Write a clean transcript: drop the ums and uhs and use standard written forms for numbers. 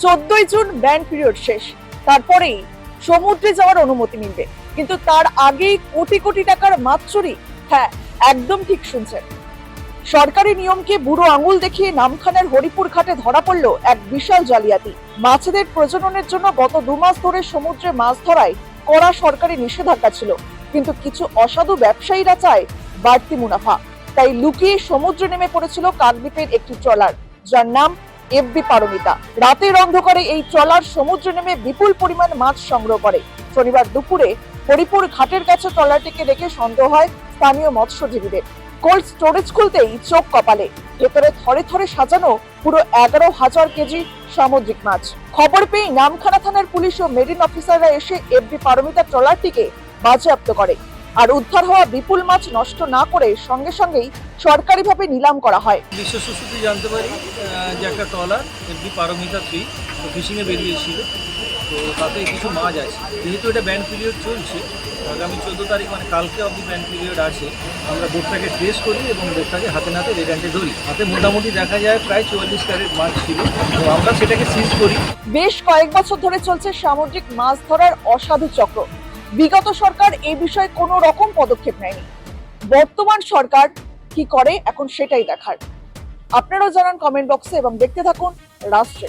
14ই June ban period শেষ, তারপরেই সমুদ্রে যাওয়ার অনুমতি মিলবে, কিন্তু তার আগেই কোটি কোটি টাকার মাছ চুরি। হ্যাঁ, একদম ঠিক শুনছেন, সরকারি নিয়মকে বুড়ো আঙুল দেখিয়ে নামখানার হরিপুর ঘাটে ধরা পড়ল এক বিশাল জালিয়াতি। মাছেদের প্রজননের জন্য গত 2 মাস ধরে সমুদ্রে মাছ ধরায় কড়া সরকারি নিষেধাজ্ঞা ছিল, কিন্তু কিছু অসাধু ব্যবসায়ীরা চায় বাড়তি মুনাফা, তাই লুকিয়ে সমুদ্রে নেমে পড়েছিল কাকদ্বীপের একটি ট্রলার, যার নাম এফবি পারমিতা। রাতের অন্ধকারে এই ট্রলার সমুদ্রে নেমে বিপুল পরিমাণ মাছ সংগ্রহ করে। শনিবার দুপুরে হরিপুর ঘাটের কাছে ট্রলারটিকে দেখে সন্দেহ হয় স্থানীয় মৎস্যজীবীদের। কোল্ড স্টোরেজ খুলতেই চোখ কপালে, ভেতরে থরে থরে সাজানো পুরো 11,000 কেজি সামুদ্রিক মাছ। খবর পেয়ে নামখানা থানার পুলিশ ও মেরিন অফিসাররা এসে এফবি পারমিতা ট্রলারটিকে বাজেয়াপ্ত করে, আর উদ্ধার হওয়া বিপুল মাছ নষ্ট না করে সঙ্গে সঙ্গেই সরকারিভাবে নিলাম করা হয়। বিশ্বস্ত সূত্রে জানতে পারি যে একটা ট্রলার এফবি পারমিতা 3 ফিশিংয়ে বেরিয়েছিল, তো তাতে কিছু মাছ আছে। যেহেতু এটা ব্যান পিরিয়ড চলছে, আগামী 14 তারিখ মানে কালকে অবধি ব্যান পিরিয়ড আছে, আমরা বোটটাকে ট্রেস করি এবং বোটটাকে হাতে নাতে রেড হ্যান্ডে ধরি। হাতে মোটামুটি দেখা যায় প্রায় 44 ক্যারেট মাছ ছিল, তো আমরা সেটাকে সিজ করি। বেশ কয়েক বছর ধরে চলছে সামুদ্রিক মাছ ধরার অসাধু চক্র। বিগত সরকার এই বিষয়ে কোনো রকম পদক্ষেপ নেয়নি। বর্তমান সরকার কি করে এখন সেটাই দেখার। আপনারাও জানান কমেন্ট বক্সে এবং দেখতে থাকুন রাষ্ট্র।